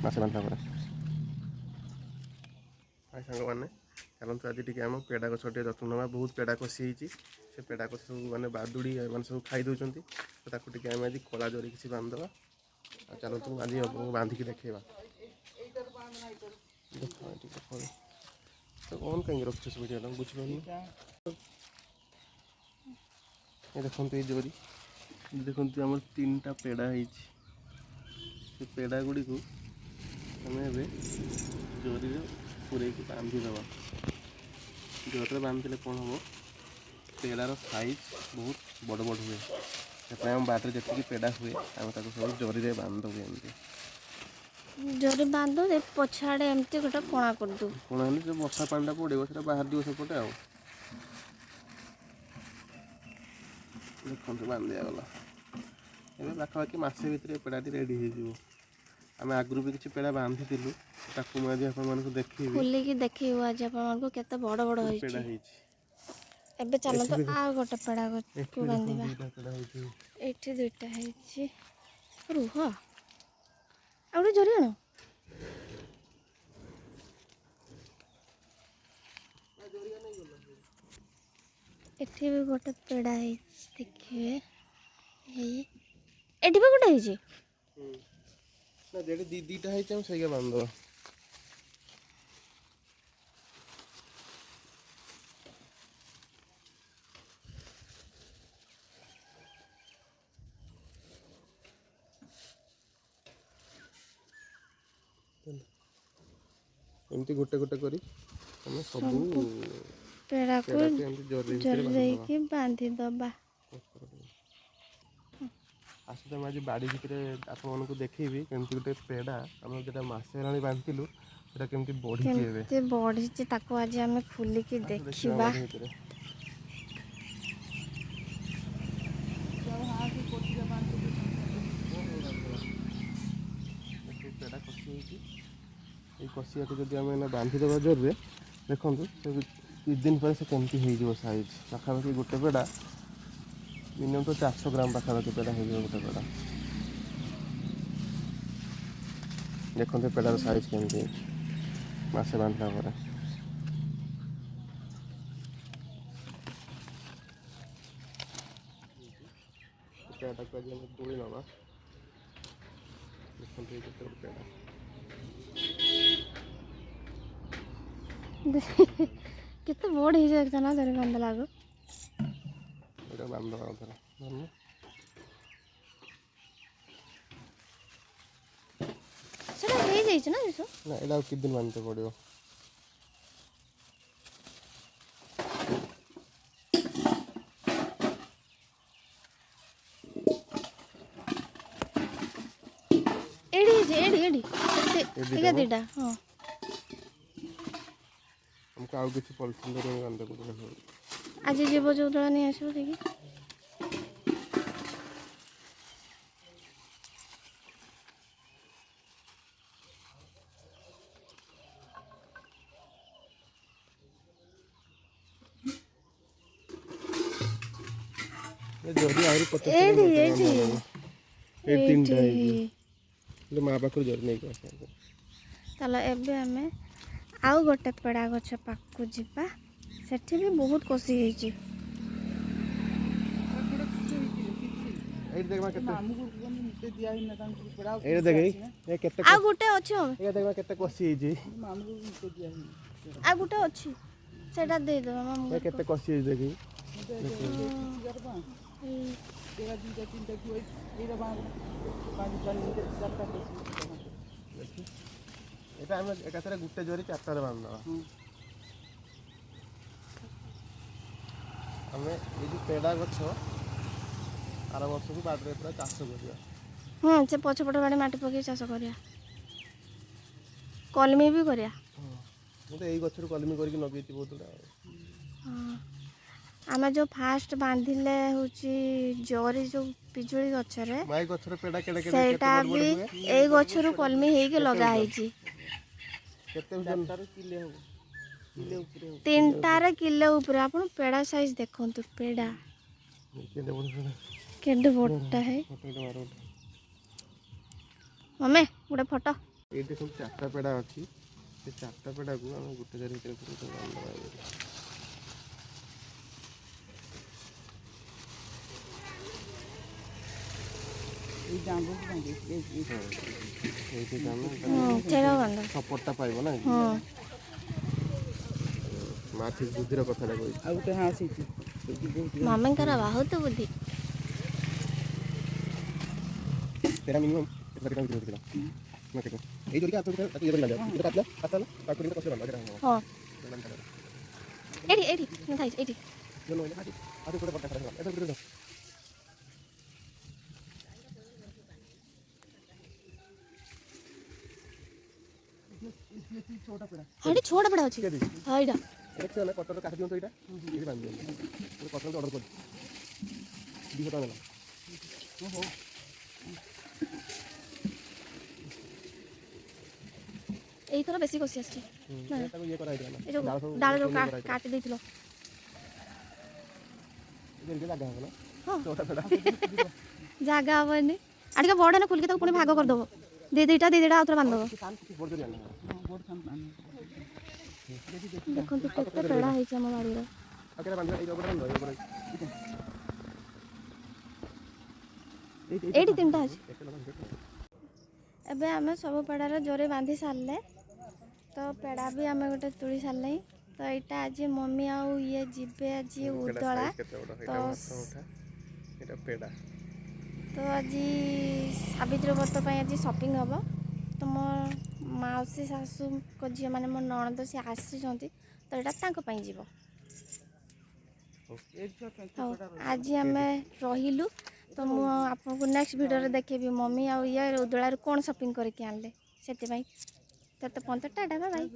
मासे बांधा पर हाय सांग मैंने चलते आज टी आम पेड़ा गछ टे जत्न ना बहुत पेड़ा कषि से पेड़ा कष सब मैंने बादुड़ी मैंने सब खाई दौरान तो ताकू टी आम आज कला जरी किसी बांधवा चलतु आज बांधिकी देखा तो कौन कहीं रख वीडियो बुझे ये देखो ये जरी देखो आम 3टा पेड़ा से पेड़ा गुड़ी को आम जरी पूरे बांधिदेवा जरी बांधे कौन हम पेड़ार साइज बहुत बड़ बड़ हुए से आम बाटर जी पेड़ा हुए आम सब जरी बांध एमती जरी बांध पछाड़े एमती गोटे कोणा कर दो कोणा जो वर्षा पानी पड़े से बाहर दिव सेपटे आ देखो बांध दिगला ए पाखापाखि मसे भितर पेड़ाटी रेडी हो आम आगु भी किसी पेड़ा बांधी मुझे आपको देखी खोलिकी देखो आज आपको केते बड़ बड़ पेड़ा एबे चलतो आ गोटे पेड़ा को बांधिबा एठी दुईटा है रुह आउटे जरी आण एठी भी गोटे पेड़ा है देखिए एठी भी गोटे है ना जेडी दीटा है हम सही बांध दो एमती गोटे गोटे करी हमें सब पेड़ा को जरी बांधी दबा आस तो आज बाड़ी भितर आपको देखी कमी गोटे पेड़ा आम जो मसे बांधिलु से कमी बढ़ी आज आम खोलिकी देखा पेड़ा कषि कषिया को जब आम बांधिदेवा जोर देखो किछ दिन पर से कमती हो साइज पाखापाखि गोटे पेड़ा मिनिमम तो 400 ग्राम पाखापाखि पेड़ा हो गोटे पेड़ा देखते पेड़ार साइज केमती मसे बांधला पेड़ा को आज तोड़ नवा देखते पेड़ा केते बड़ हो जाए ना जरी बांध लागो बांध सेटा हो जाए ना दिसो ना एटा कि दिन बांधते पड़ो एडी दीटा हाँ हमको आउ किसी पॉलिथिन धरिया बांधे पड़ो आज जीव जो दड़ा नहीं आसो देखी जरी आहरी 50 माँ पाखर जरी नहीं चलो एबे आमे आउ गोटे पेड़ा गछ पाखु जीवा सेठी भी बहुत कषि होईची आ गोटे अछि केते कषि आ गोटे अछि सेटा दे दो मामू केते कषि देखी এটা আমি একাথরে গুটে জরি 4টারে বাঁধবা আমি এই যে পেড়া গছ আর বছরକୁ বাদরে পুরা চাষ করিয়া से पछपट बाड़े माटी पकई चाष करिया कलमी भी करिया ମୁଁ ତ ଏଇ ଗଛରୁ କଲମି କରିକି ଲଗେଇଛି ବହୁତ ଗୁଡ଼ା आम जो फास्ट बांधिले होची जरी जो पिजुली गछरे माई गछरे पेड़ा केडे केडे सेटा भी एई गछरु कलमी हेई के लगा हेची केते तार किले हो किले ऊपर 3टार किलो ऊपर आपण पेड़ा साइज देखंतु पेड़ा केडे बड़टा है मम्मी गोटे फोटो ଏଇଠି ସବୁ 4ଟା ପେଡ଼ା ଅଛି। ସେ 4ଟା ପେଡ଼ାକୁ ଆମେ ଗୋଟେ ଜାରି ଭିତରେ ବାନ୍ଧିଦେବା। ଏଇଠି ଆମେ ସପୋର୍ଟଟା ପାଇବ ନା। ମା ଠିକ୍ ବୁଦ୍ଧିର କଥାଟା କହିଛି। ଆଉ ଗୋଟେ ହଁ ସେଇଠି ମମିଙ୍କର ବହୁତ ବୁଦ୍ଧି। तेरा मिनिमम कितना कितना वीडियो दिखेगा मैं देखो ये जोड़ी का आपको कितना ये बना जाए ये काटला काटला काट के कसले बना जरा हां एडी न थाई एडी जो नो आदि आदि थोड़ा पट्टा करेगा ऐसा कर दो ये छोटा पेड़ा हाडी छोटा पेड़ा अछि हाइडा एक से ना कटर काट दियो तो एटा ये बांध दियो ये कटर ऑर्डर कर दियो तो ना हो ଏଇଥର ବେଶୀ କଷି ଆସିଛି ତାକୁ ଇଏ କରା ହେଇଥିଲା ଏ ଯୋଉ ଡାଳ ଯୋଉ କାଟି ଦେଇଥିଲ ଜାଗା ହବ ନା ହଁ ଛୋଟା ଛୋଟା ଜାଗା ହବନି ଆଉ ଟିକେ ବଡ଼ ନା ଖୋଲିକି ତାକୁ ପୁଣି ଭାଗ କରିଦେବ ଦିଟା ଆଉ ଥରେ ବାନ୍ଧିଦେବ। ଦେଖନ୍ତୁ କେତେ ପେଡ଼ା ହେଇଛି ଆମ ବାଡ଼ିର। ଏଇଠି 3ଟା ଅଛି। ଏବେ ଆମେ ସବୁ ପେଡ଼ାର ଜୋରେ ବାନ୍ଧି ସାରିଲେ ତ ପେଡ଼ା ବି ଆମେ ଗୋଟେ ତୁଳି ସାରିଲେ। ତ ଏଇଟା ଆଜି ମମି ଆଉ ଇଏ ଯିବେ ଆଜି ଉଦଳା ତ ଆଜି ସାବିତ୍ରୀ ବ୍ରତ ପାଇଁ ଆଜି ସପିଂ ହେବ। ତ ମୋ ମାଉସୀ ଶାଶୁଙ୍କ ଝିଅ ମାନେ ମୋ ନଣନ୍ଦ ସେ ଆସିଛନ୍ତି ତ ଏଇଟା ତାଙ୍କ ପାଇଁ ଯିବ। ହଉ ଆଜି ଆମେ ରହିଲୁ ତ ମୁଁ ଆପଣଙ୍କୁ ନେକ୍ସଟ ଭିଡ଼ିଓରେ ଦେଖେଇବି ମମି ଆଉ ଇଏ ଉଦଳାରୁ କ'ଣ ସପିଂ କରିକି ଆଣିଲେ। ସେଥିପାଇଁ ତତେ 15ଟା ବାଇ।